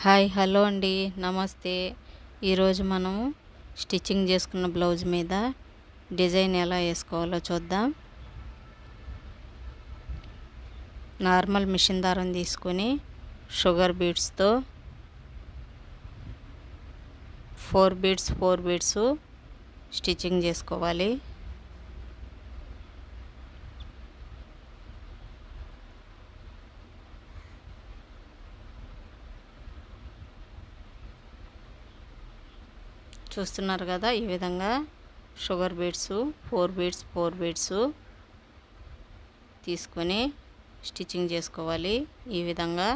Hi hello అండి, నమస్తే. ఈరోజు మనం స్టిచ్చింగ్ చేసుకున్న బ్లౌజ్ మీద డిజైన్ ఎలా వేసుకోవాలో చూద్దాం. నార్మల్ మిషన్ దారం తీసుకొని షుగర్ బీడ్స్తో 4 బీడ్స్ స్టిచ్చింగ్ చేసుకోవాలి. చూస్తున్నారు కదా, ఈ విధంగా షుగర్ బీడ్స్ 4 బీడ్స్ తీసుకొని స్టిచ్చింగ్ చేసుకోవాలి. ఈ విధంగా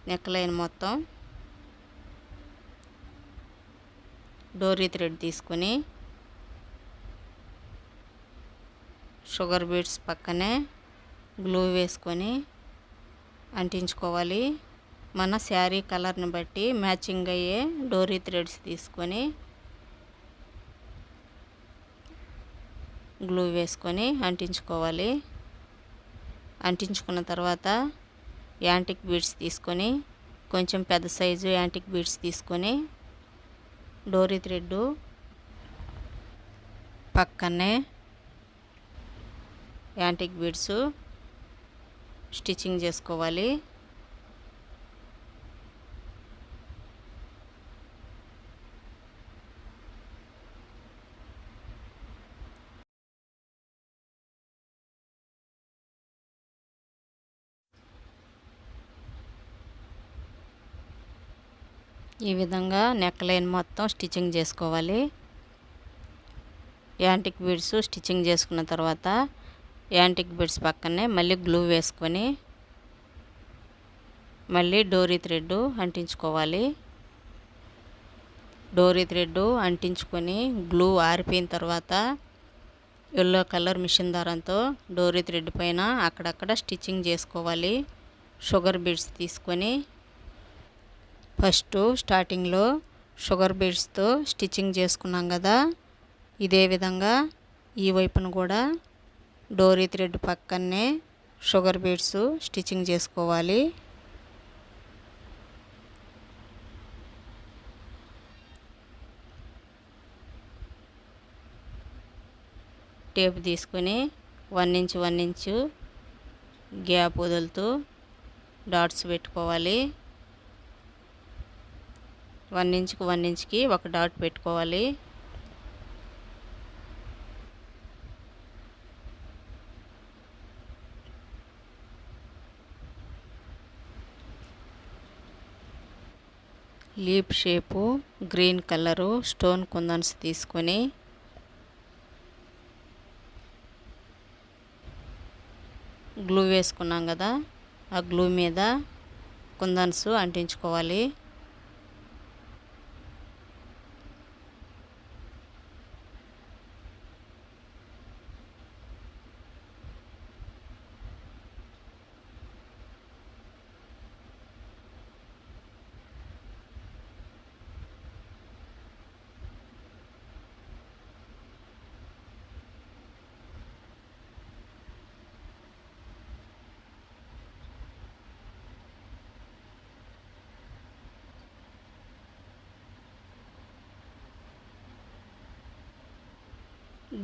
నెక్ లైన్ మొత్తం డోరీ థ్రెడ్ తీసుకొని షుగర్ బీడ్స్ పక్కనే గ్లూ వేసుకొని అంటించుకోవాలి. మన శారీ కలర్ని బట్టి మ్యాచింగ్ అయ్యే డోరీ థ్రెడ్స్ తీసుకొని గ్లూ వేసుకొని అంటించుకోవాలి. అంటించుకున్న తర్వాత యాంటిక్ బీడ్స్ తీసుకొని కొంచెం పెద్ద సైజు యాంటిక్ బీడ్స్ తీసుకొని డోరీ థ్రెడ్ పక్కనే యాంటిక్ బీడ్స్ స్టిచ్చింగ్ చేసుకోవాలి. ఈ విధంగా నెక్ లైన్ మొత్తం స్టిచ్చింగ్ చేసుకోవాలి. యాంటిక్ బీడ్స్ స్టిచ్చింగ్ చేసుకున్న తర్వాత యాంటిక్ బీడ్స్ పక్కనే మళ్ళీ గ్లూ వేసుకొని మళ్ళీ డోరీ థ్రెడ్ అంటించుకోవాలి. డోరీ థ్రెడ్ అంటించుకొని గ్లూ ఆరిపోయిన తర్వాత ఎల్లో కలర్ మిషన్ దారంతో డోరీ థ్రెడ్ పైన అక్కడక్కడ స్టిచ్చింగ్ చేసుకోవాలి. షుగర్ బీడ్స్ తీసుకొని ఫస్ట్ స్టార్టింగ్లో షుగర్ బీడ్స్తో స్టిచ్చింగ్ చేసుకున్నాం కదా, ఇదే విధంగా ఈ వైపును కూడా డోరీ థ్రెడ్ పక్కనే షుగర్ బీడ్స్ స్టిచ్చింగ్ చేసుకోవాలి. టేప్ తీసుకొని 1 ఇంచ్ గ్యాప్ వదులుతూ డాట్స్ పెట్టుకోవాలి. 1 ఇంచ్కి ఒక డాట్ పెట్టుకోవాలి. Leaf shape green colour stone kundans తీసుకొని గ్లూ వేసుకున్నాం కదా, ఆ గ్లూ మీద కుందన్స్ అంటించుకోవాలి.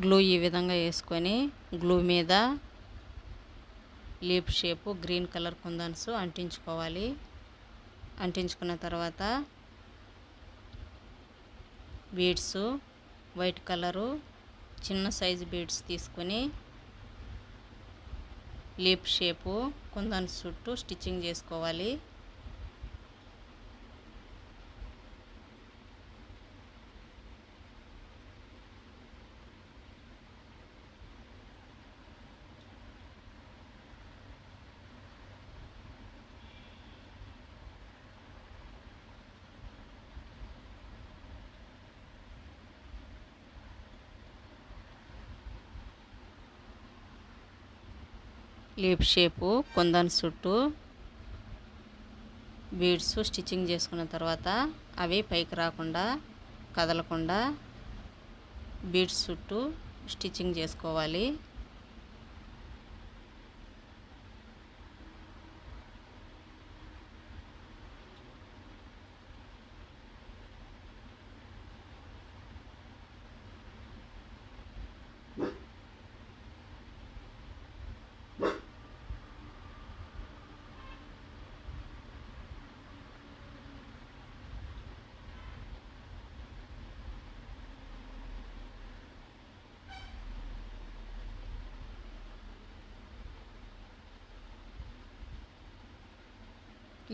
గ్లూ ఈ విధంగా వేసుకొని గ్లూ మీద లీప్ షేపు గ్రీన్ కలర్ కుందన్స్ అంటించుకోవాలి. అంటించుకున్న తర్వాత బీడ్స్ వైట్ కలరు చిన్న సైజు బీడ్స్ తీసుకొని లీప్ షేపు కుందన్స్ చుట్టూ స్టిచ్చింగ్ చేసుకోవాలి. లీప్ షేపు కుందన్స్ చుట్టూ బీడ్స్ స్టిచ్చింగ్ చేసుకున్న తర్వాత అవి పైకి రాకుండా కదలకుండా బీడ్స్ చుట్టూ స్టిచ్చింగ్ చేసుకోవాలి.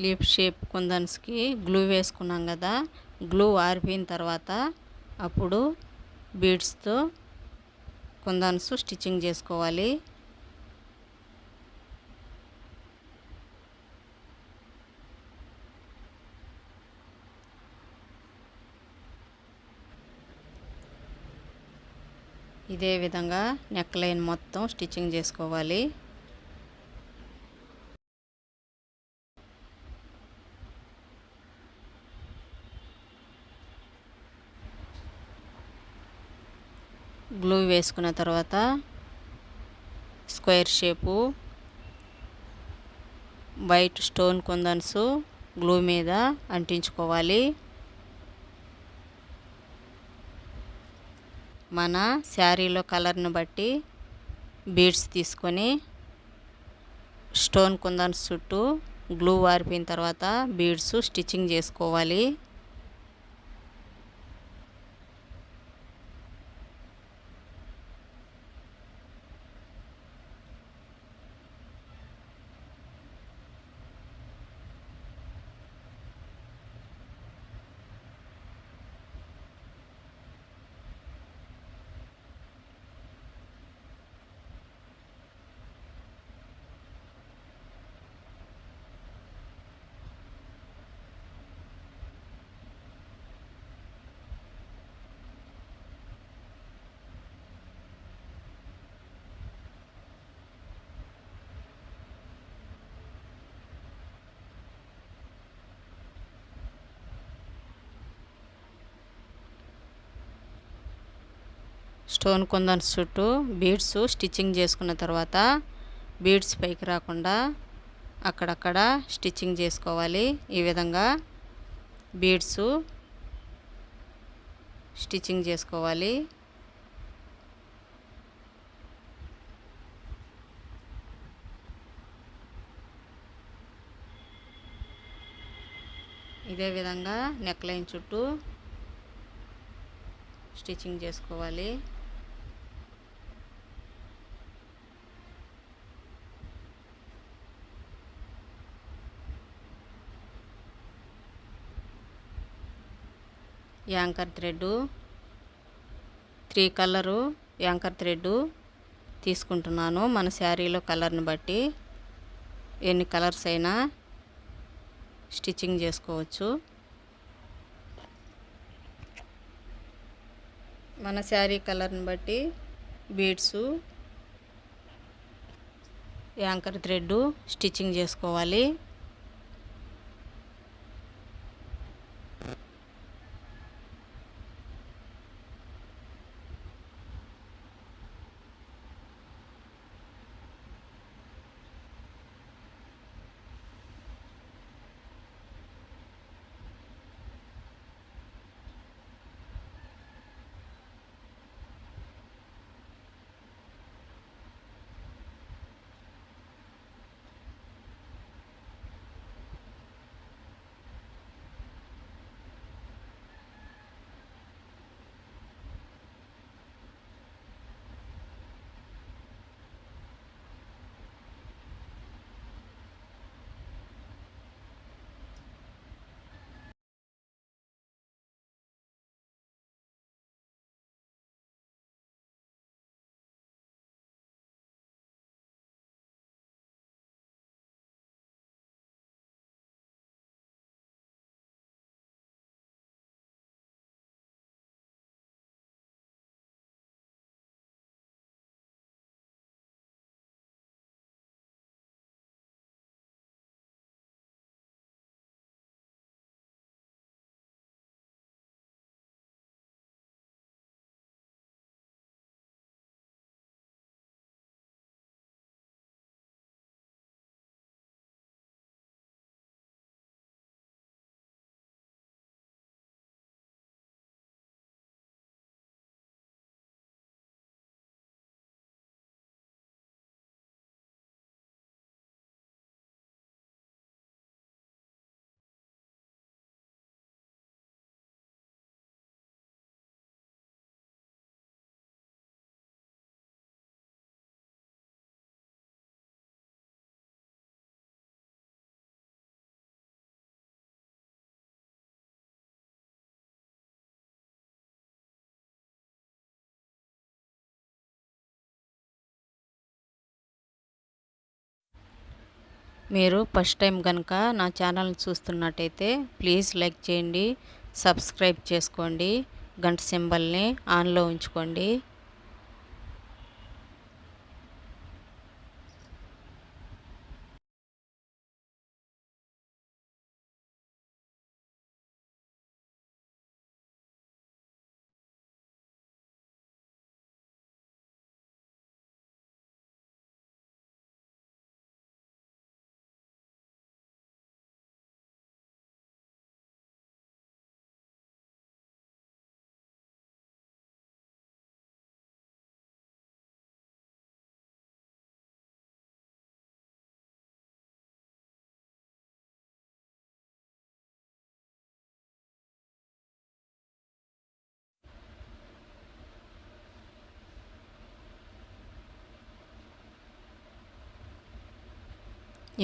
లీఫ్ షేప్ కుందన్స్కి గ్లూ వేసుకున్నాం కదా, గ్లూ ఆరిపోయిన తర్వాత అప్పుడు బీడ్స్తో కుందన్స్ స్టిచ్చింగ్ చేసుకోవాలి. ఇదే విధంగా నెక్ లైన్ మొత్తం స్టిచ్చింగ్ చేసుకోవాలి. గ్లూ వేసుకున్న తర్వాత స్క్వేర్ షేపు వైట్ స్టోన్ కుందన్స్ గ్లూ మీద అంటించుకోవాలి. మన శారీలో కలర్ని బట్టి బీడ్స్ తీసుకొని స్టోన్ కుందన్స్ చుట్టూ గ్లూ ఆరిపోయిన తర్వాత బీడ్స్ స్టిచ్చింగ్ చేసుకోవాలి. స్టోన్ కుందన్స్ చుట్టూ బీడ్స్ స్టిచ్చింగ్ చేసుకున్న తర్వాత బీడ్స్ పైకి రాకుండా అక్కడక్కడ స్టిచ్చింగ్ చేసుకోవాలి. ఈ విధంగా బీడ్స్ స్టిచ్చింగ్ చేసుకోవాలి. ఇదే విధంగా నెక్ లైన్ చుట్టూ స్టిచ్చింగ్ చేసుకోవాలి. Anchor thread 3 colour anchor thread తీసుకుంటున్నాను. మన శారీలో కలర్ని బట్టి ఎన్ని కలర్స్ అయినా స్టిచ్చింగ్ చేసుకోవచ్చు. మన శారీ కలర్ని బట్టి బీడ్స్ యాంకర్ థ్రెడ్ స్టిచ్చింగ్ చేసుకోవాలి. మీరు ఫస్ట్ టైం కనుక నా ఛానల్ని చూస్తున్నట్టయితే ప్లీజ్ లైక్ చేయండి, సబ్స్క్రైబ్ చేసుకోండి, గంట సింబల్ని ఆన్లో ఉంచుకోండి.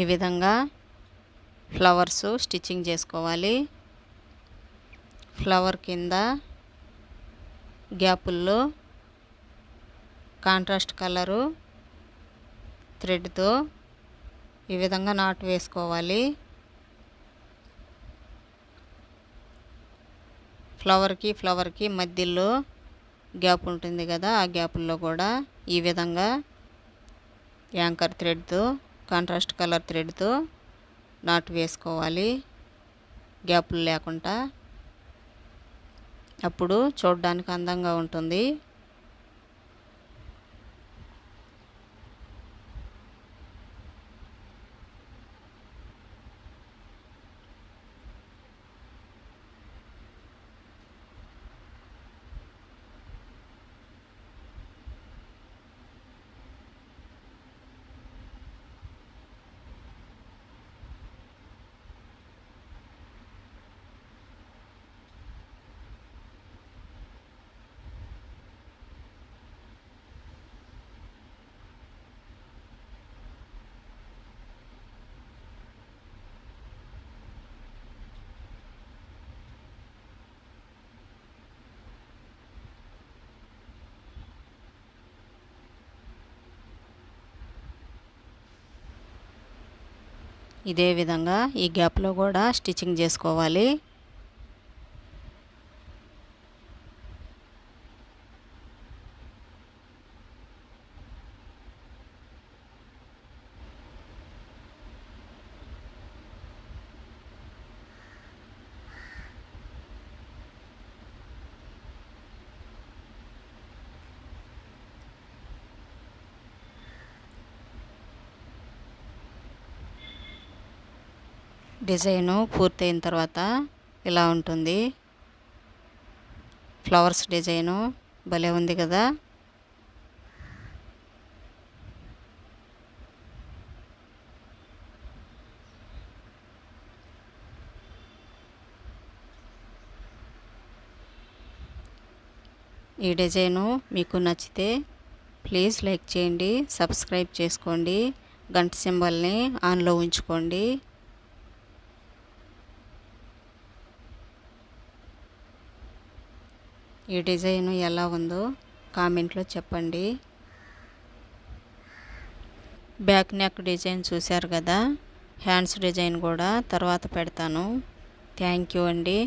ఈ విధంగా ఫ్లవర్స్ స్టిచ్చింగ్ చేసుకోవాలి. ఫ్లవర్ కింద గ్యాపుల్లో కాంట్రాస్ట్ కలరు థ్రెడ్తో ఈ విధంగా నాటు వేసుకోవాలి. ఫ్లవర్కి మధ్యలో గ్యాప్ ఉంటుంది కదా, ఆ గ్యాపుల్లో కూడా ఈ విధంగా యాంకర్ థ్రెడ్తో కాంట్రాస్ట్ కలర్ థ్రెడ్తో నాటు వేసుకోవాలి, గ్యాపులు లేకుండా. అప్పుడు చూడడానికి అందంగా ఉంటుంది. ఇదే విధంగా ఈ గ్యాప్లో కూడా స్టిచ్చింగ్ చేసుకోవాలి. డిజైను పూర్తయిన తర్వాత ఇలా ఉంటుంది. ఫ్లవర్స్ డిజైను భలే ఉంది కదా. ఈ డిజైను మీకు నచ్చితే ప్లీజ్ లైక్ చేయండి, సబ్స్క్రైబ్ చేసుకోండి, గంట సింబల్ని ఆన్లో ఉంచుకోండి. ఈ డిజైన్ ఎలా ఉందో కామెంట్లో చెప్పండి. బ్యాక్ నెక్ డిజైన్ చూశారు కదా, హ్యాండ్స్ డిజైన్ కూడా తర్వాత పెడతాను. థ్యాంక్ యూ అండి.